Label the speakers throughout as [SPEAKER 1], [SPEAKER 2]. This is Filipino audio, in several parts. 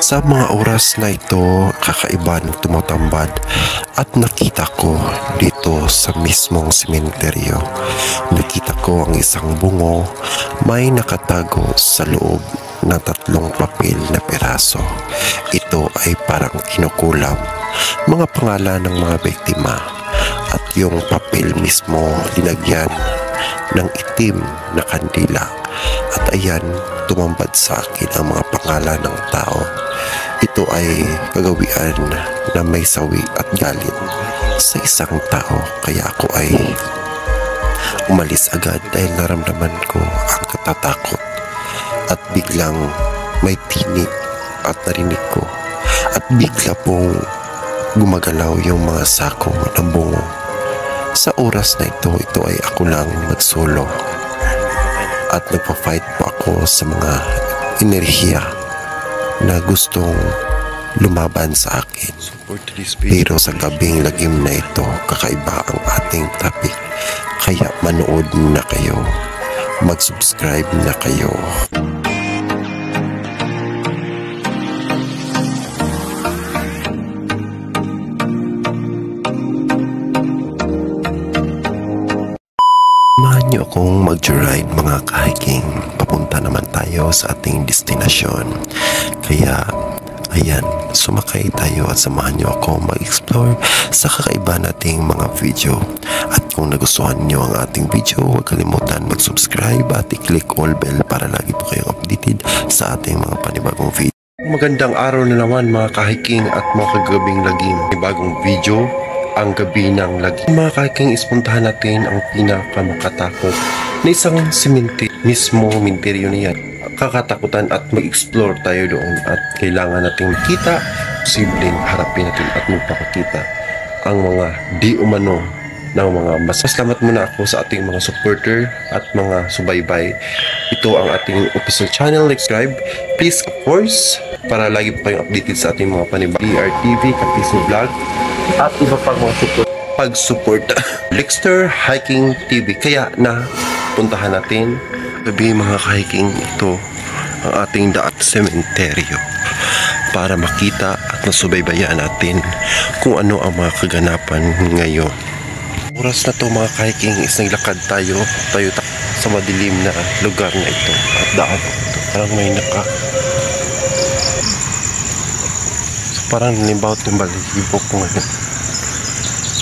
[SPEAKER 1] Sa mga oras na ito, kakaiba ng tumatambad at nakita ko dito sa mismong sementeryo. Nakita ko ang isang bungo may nakatago sa loob ng 3 papel na peraso. Ito ay parang kinukulam mga pangalan ng mga biktima at yung papel mismo linagyan ng itim na kandila. At ayan, tumambad sa akin ang mga pangalan ng tao. Ito ay kagawian na may sawi at galit sa isang tao, kaya ako ay umalis agad dahil naramdaman ko ang katatakot. At biglang may tinig at narinig ko at bigla pong gumagalaw yung mga sako ng bungo. Sa oras na ito ay ako lang nagsolo at nagpa-fight po ako sa mga enerhiya na gustong lumaban sa akin. Pero sa gabing lagim na ito, kakaiba ang ating topic. Kaya manood na kayo. Mag-subscribe na kayo. Samahan niyo akong mag-ride mga ka-hiking. Papunta naman tayo sa ating destinasyon. Kaya, ayan, sumakay tayo at samahan niyo ako mag-explore sa kakaiba nating mga video. At kung nagustuhan niyo ang ating video, huwag kalimutan mag-subscribe at i-click all bell para lagi po kayong updated sa ating mga panibagong video. Magandang araw na naman mga ka-hiking at mga kagabing lagim. May bagong video, ang gabi ng lagim. Mga ka-hiking, ispuntahan natin ang pinakamakatakot na isang sementeryo na yan. Kakatakutan at mag-explore tayo doon at kailangan nating makita, posibleng harapin natin at magpapakita ang mga di umano ng mga Salamat muna ako sa ating mga supporter at mga subaybay. Ito ang ating official channel. Subscribe, please, of course, para lagi po kayong updated sa ating mga panibagong DRTV, Kapiso Vlog, at iba pang mga pag-support Lexter Hiking TV. Kaya na puntahan natin gabi mga ka-hiking, ito ang ating daat sementeryo para makita at masubaybayan natin kung ano ang mga kaganapan ngayon. Oras na to mga ka-hiking is naglakad tayo sa madilim na lugar na ito at daan ito. Parang may parang nalimbawat yung balibok ko ngayon.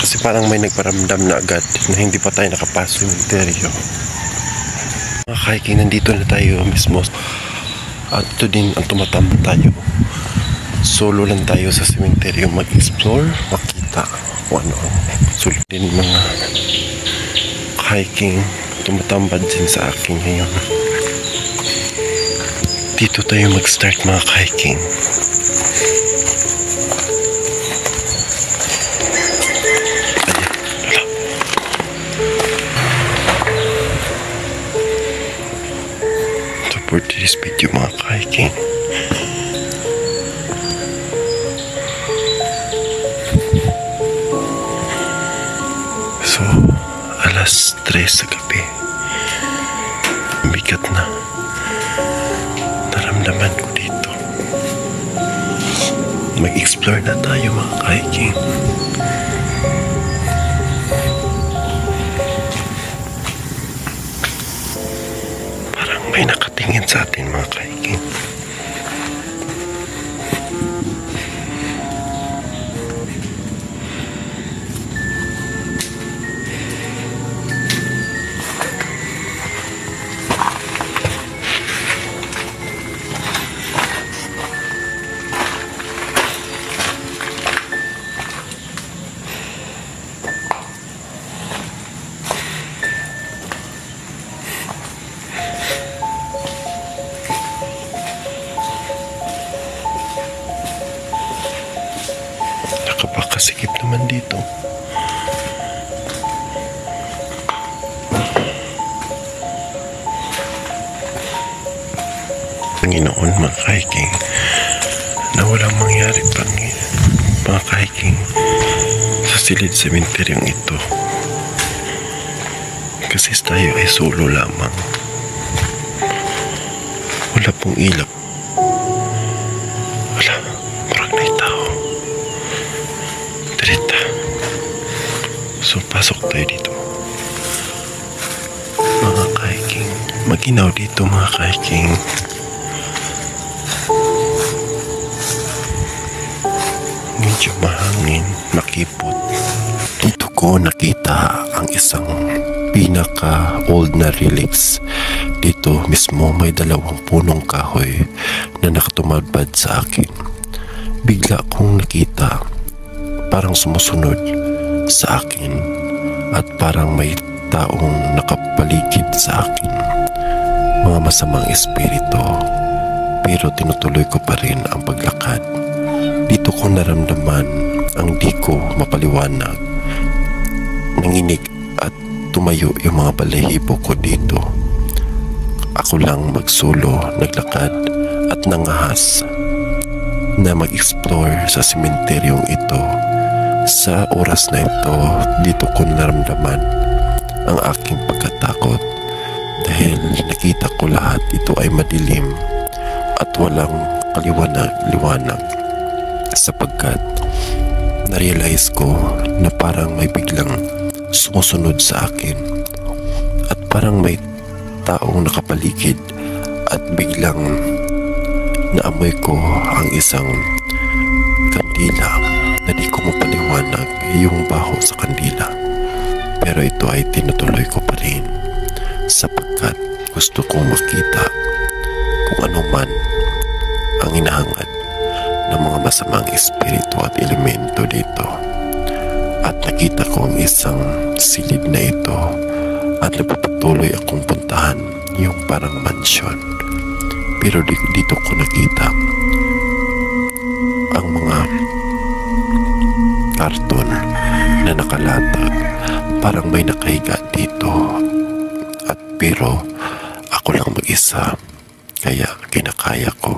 [SPEAKER 1] Kasi parang may nagparamdam na agad na hindi pa tayo nakapasok yung sementeryo. Mga ka-hiking, nandito na tayo mismo. At ito din ang tumatambak tayo. Solo lang tayo sa sementeryo mag-explore, makita kung ano ang sulit din mga ka-hiking. Tumatambad din sa akin ngayon. Dito tayo mag-start mga ka-hiking. For this video mga ka-hiking. So, alas 3 sa gabi. Bigat na. Naramdaman ko dito. Mag-explore na tayo mga ka-hiking. May nakatingin sa atin mga ka-hiking. Nakapakasikip naman dito. Panginoon mga ka-hiking, na walang mangyari pang mga ka-hiking sa silid sementeryong ito. Kasi tayo ay solo lamang. Wala pong ilaw. Wala. Pasok tayo dito. Mga ka-hiking. Maginaw dito mga ka-hiking. Medyo mahangin, makipot. Dito ko nakita ang isang pinaka-old na relics. Dito mismo may 2 punong kahoy na nakatumadbad sa akin. Bigla kong nakita, parang sumusunod sa akin at parang may taong nakapaligid sa akin. Mga masamang espiritu, pero tinutuloy ko pa rin ang paglakad. Dito ko naramdaman ang di ko mapaliwanag. Nanginig at tumayo yung mga balahibo ko dito. Ako lang magsulo, naglakad at nangahas na mag-explore sa sementeryong ito. Sa oras na ito, dito ko naramdaman ang aking pagkatakot dahil nakita ko lahat ito ay madilim at walang kaliwanag-liwanag, sapagkat na-realize ko na parang may biglang sumusunod sa akin at parang may taong nakapaligid at biglang naamoy ko ang isang kandila na di ko mapaliwanag yung baho sa kandila. Pero ito ay tinutuloy ko pa rin sapagkat gusto kong makita kung ano man ang hinahangad ng mga masamang espiritu at elemento dito. At nakita ko ang isang silid na ito at napapatuloy akong puntahan yung parang mansyon. Pero dito ko nakita ang mga karton na nakalatag, parang may nakahiga dito. At pero ako lang mag-isa, kaya kinakaya ko.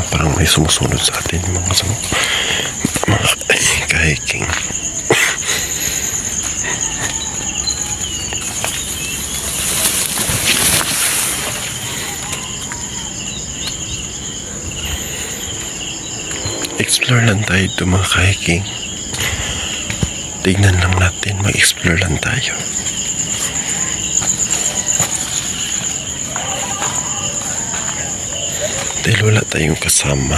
[SPEAKER 1] Parang may sumusunod sa atin mga ka-hiking. Explore lang tayo ito mga ka-hiking. Tignan lang natin, mag-explore lang tayo. Dahil wala tayong kasama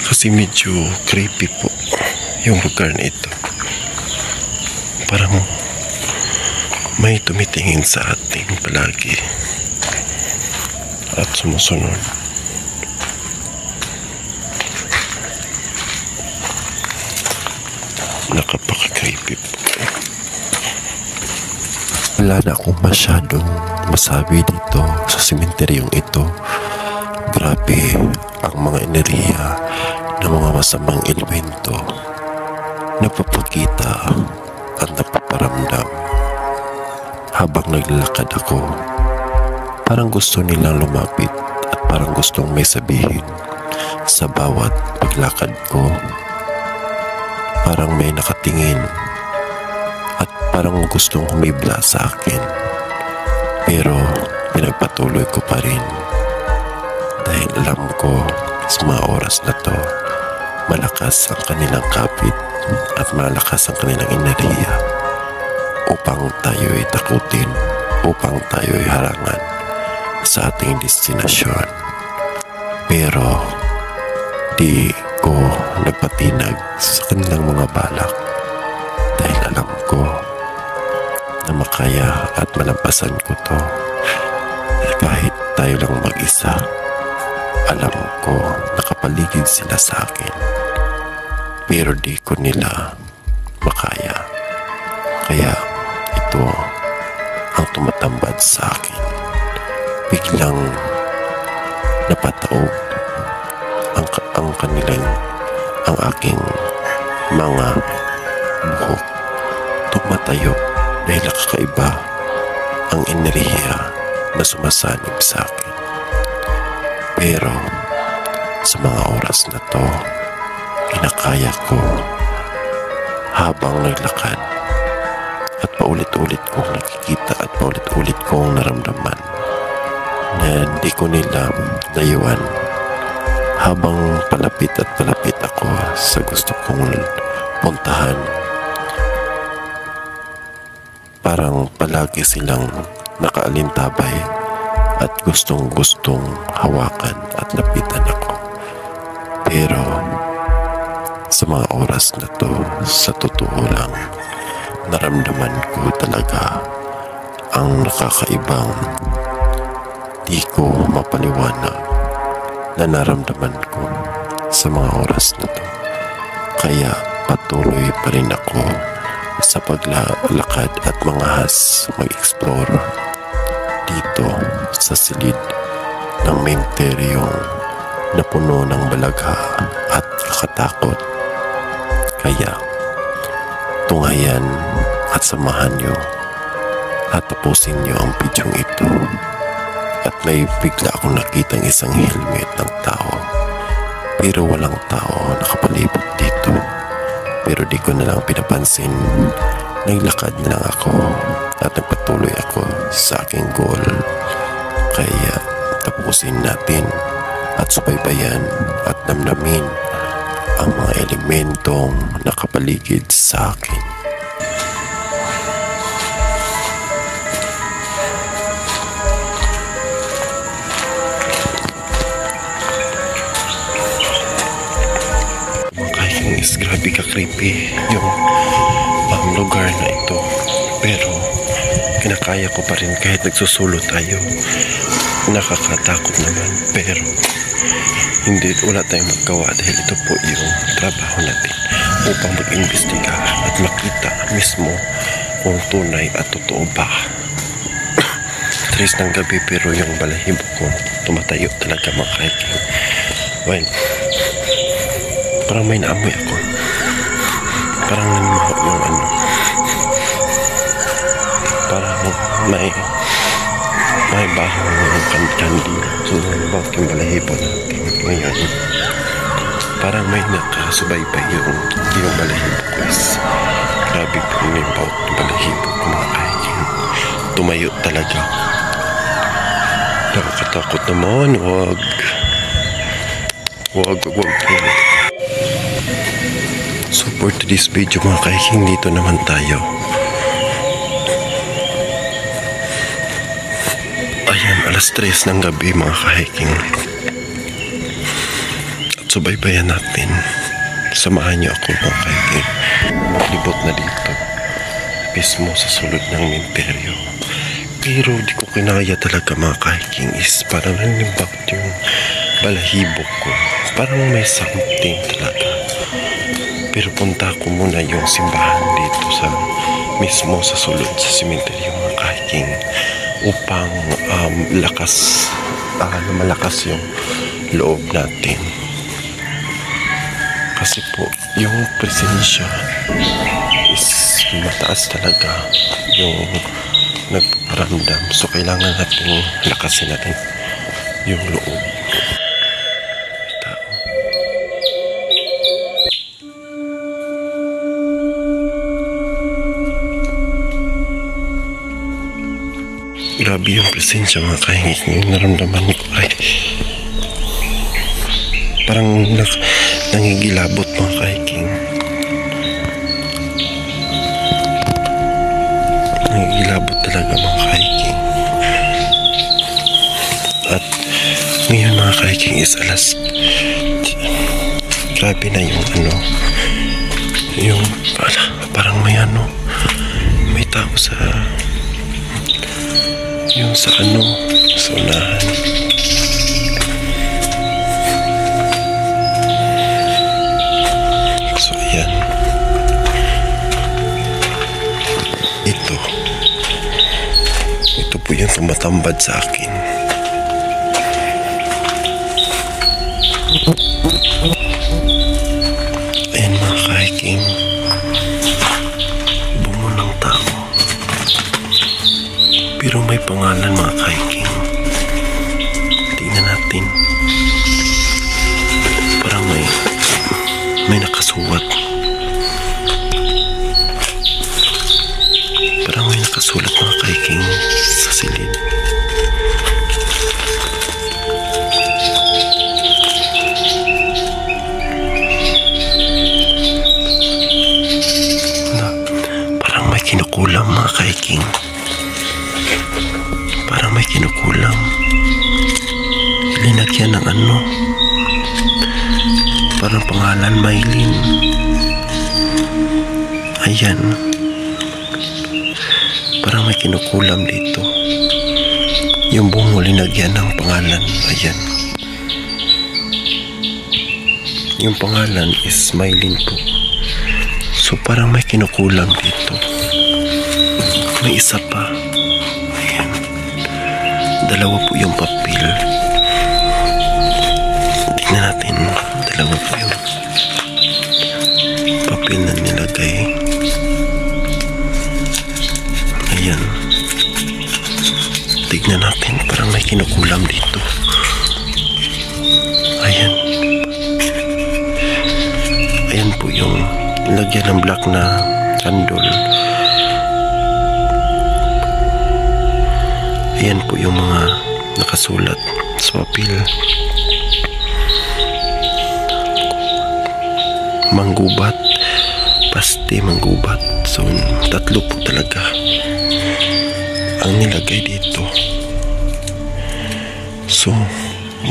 [SPEAKER 1] kasi medyo creepy po yung lugar na ito. Parang may tumitingin sa atin palagi at sumusunod. Nakapaka-creepy po. Wala na akong masyadong masabi dito sa sementeryong ito. Grabe ang mga enerhiya ng mga masamang elemento. Napapakita at napaparamdam. Habang naglalakad ako, parang gusto nilang lumapit at parang gustong may sabihin sa bawat paglakad ko. Parang may nakatingin at parang gustong humibla sa akin. Pero pinagpatuloy ko pa rin. Dahil alam ko sa mga oras na to, malakas ang kanilang kapit at malakas ang kanilang enerhiya upang tayo ay takutin, upang tayo ay harangan sa ating destinasyon. Pero di ko nagpatinag sa kanilang mga balak dahil alam ko na makaya at malampasan ko to. Kahit tayo lang mag-isa, alam ko nakapaligid sila sa akin, pero di ko nila makaya. Kaya ito ang tumatambad sa akin. Biglang napataob ang aking mga buhok. Tumatayo dahil nakakaiba ang enerhiya na sumasanib sa akin. Pero sa mga oras na to, kinakaya ko habang naglakad at paulit-ulit kong nakikita at paulit-ulit kong naramdaman na di ko nila layuan habang palapit at palapit ako sa gusto kong puntahan. Parang palagi silang nakaalintabay at gustong-gustong hawakan at lapitan ako. Pero sa mga oras na to, sa totoo lang, naramdaman ko talaga ang nakakaibang di ko mapaliwanag na naramdaman ko sa mga oras na to. Kaya patuloy pa rin ako sa paglalakad at mangahas mag-explore dito sa silid ng menteryong na puno ng balagha at kakatakot. Kaya tunghayan at samahan nyo at tapusin nyo ang bidyong ito. At may bigla akong nakitang isang helmet ng tao, pero walang tao nakapalibot dito. Pero di ko na lang pinapansin. Naglakad na lang ako at nagpatuloy ako sa aking goal. Kaya tapusin natin at subaybayan at damdamin ang mga elementong nakapaligid sa akin. Grabe ka creepy yung lugar na ito, pero kinakaya ko pa rin kahit nagsusulo tayo. Nakakatakot naman, pero wala tayong magawa dahil ito po yung trabaho natin upang mag-imbestiga at makita mismo kung tunay at totoo ba. 3 ng gabi pero yung balahibo ko tumatayo talaga mga hiking. Well, parang may naamoy ako. Parang nanimaho yung parang may bahong kandi. So, nanimaho yung balahibo natin ngayon. Parang may nakasubaybay yung balahibo ko is grabe po yung balahibo ko mga hiking. Tumayo talaga. Nakakatakot naman. Wag. So for today's video mga kahiking, dito naman tayo. Ayan, alas 3 ng gabi mga kahiking. At subaybayan natin. Samahan niyo ako mga kahiking. Maglibot na dito. Mismo sa sulod ng menteryo. Pero di ko kinaya talaga mga kahiking is parang nanlimbak yung balahibo ko. Parang may something talaga. Pero punta ko muna yung simbahan dito mismo sa sulod sa cemetery mga kahiking upang malakas yung loob natin. Kasi po yung presensya is mataas talaga yung nagpaparamdam. So kailangan natin lakasin natin yung loob. Grabe yung presensya mga kahiking. Yung naramdaman ko ay parang nangigilabot mga kahiking. Nangigilabot talaga mga kahiking. At ngayon mga kahiking is grabe na yung parang may tao sa sa unahan. So ayan, ito po yung tumatambad sa akin. Ayan mga kahiking, bungo ng tao. Pero may pangalan mga kahiking. Tingnan natin. ka-hiking, parang may kinukulang. Linagyan ng ano, parang pangalan Mylene. Ayan, parang may kinukulam dito. Yung bungo linagyan ng pangalan. Ayan, yung pangalan is Mylene po. So parang may kinukulam dito. May isa pa. Ayan, dalawa po yung papel. Tingnan natin, dalawa po yung papel na nilagay. Ayan, tignan natin, parang may kinukulam dito. Ayan, ayan po yung lagyan ng black na candle. Ayan po yung mga nakasulat sa papel. Manggubat, paste manggubat. So tatlo po talaga ang nilagay dito. So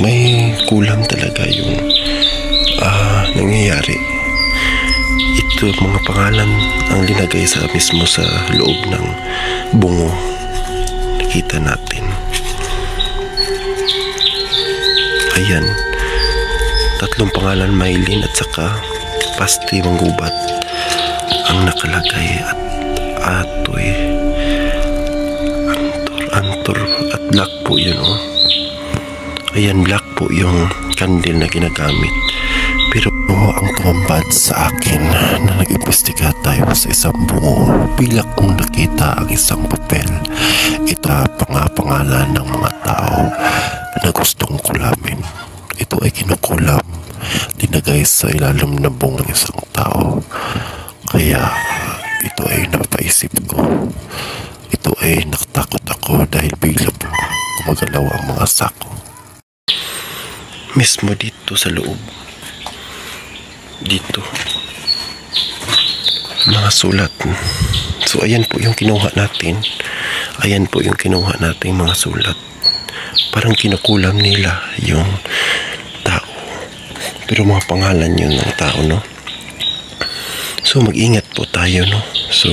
[SPEAKER 1] may kulang talaga yung nangyayari. Ito mga pangalan ang linagay sa mismo sa loob ng bungo. Nakita natin. Ayan, tatlong pangalan Mylene at saka paste manggubat ang nakalagay. At atoy, antor at black po yun, oh. Ayan, black po yung candle na ginagamit. Pero ang tumambad sa akin na nag-imbestiga tayo sa isang bungo, bigla kong nakita ang isang papel. Ito pangalan ng mga tao na gustong kulamin. Ito ay kinukulam, dinagay sa ilalim ng bungo ng isang tao. Kaya ito ay napaisip ko. Ito ay nakatakot ako dahil bigla po gumagalaw ang mga sako. Mismo dito sa loob, dito mga sulat. So ayan po yung kinuha natin. Ayan po yung kinuha natin mga sulat. Parang kinukulam nila yung tao, pero mga pangalan yun ng tao, no? So mag-ingat po tayo, no? So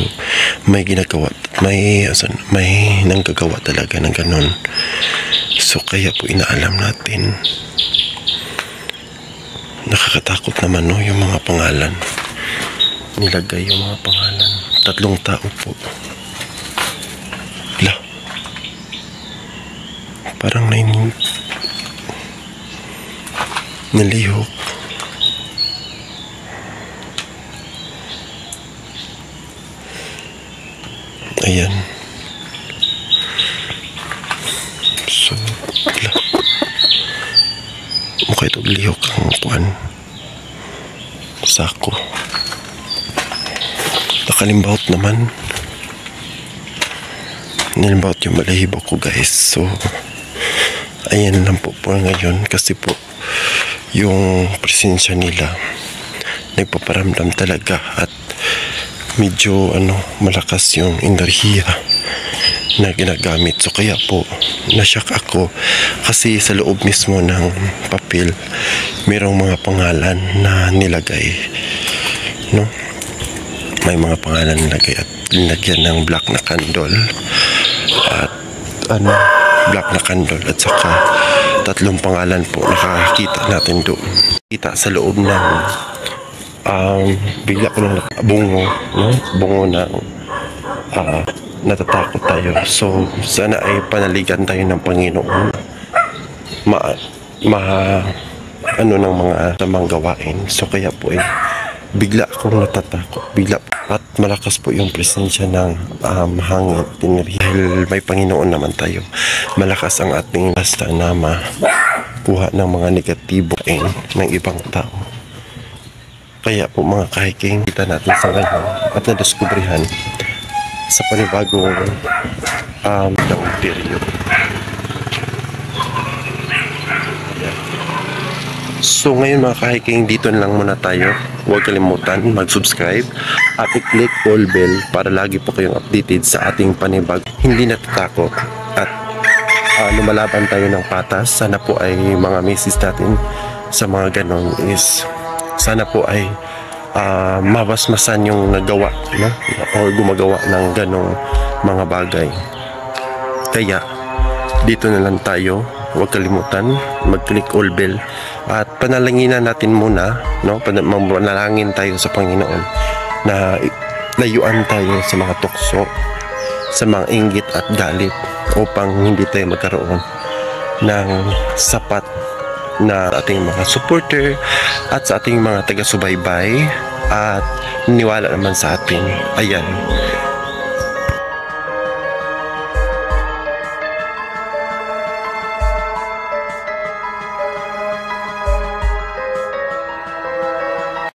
[SPEAKER 1] may ginagawa, may nanggagawa talaga ng ganon. So kaya po inaalam natin. Nakakatakot naman, no, yung mga pangalan. Nilagay yung mga pangalan. Tatlong tao po. Wala. Parang nalihok. Ayan. So, wala. Mukha ito lihok ang puan. Sako. Nakalimbawt naman. Nalimbawt yung balahibo ko, guys. So ayan lang po ngayon. Kasi po yung presensya nila nagpaparamdam talaga. At medyo malakas yung enerhiya na ginagamit. So kaya po nashock ako kasi sa loob mismo ng papel mayroong mga pangalan na nilagay, no? May mga pangalan nilagay at linagyan ng black na candle at black na candle at saka tatlong pangalan po nakakita natin doon. Kita sa loob ng bigla ko lang bungo, no? Bungo ng natatakot tayo. So sana ay panaligan tayo ng Panginoon ng mga tamang gawain. So kaya po ay bigla akong natatakot, bigla at malakas po yung presensya ng hangin, dahil may Panginoon naman tayo. Malakas ang ating basta na makuha ng mga negatibo ng ibang tao. Kaya po mga ka-hiking, kita natin sa ngayon at nadiskubrihan sa panibagong daong period. So ngayon mga ka-hiking, dito na lang muna tayo. Huwag kalimutan mag-subscribe at i-click all bell para lagi po kayong updated sa ating panibag. Hindi natatakot at lumalaban tayo ng patas. Sana po ay mga misis natin sa mga ganon is sana po ay mabasmasan yung nagawa, no? O gumagawa ng ganong mga bagay. Kaya dito na lang tayo. Huwag kalimutan mag-click all bell at panalanginan natin muna, no? Manalangin tayo sa Panginoon na layuan tayo sa mga tukso, sa mga inggit at galit upang hindi tayo magkaroon ng sapat na ating mga supporter at sa ating mga taga-subaybay at niwala naman sa atin. Ayan,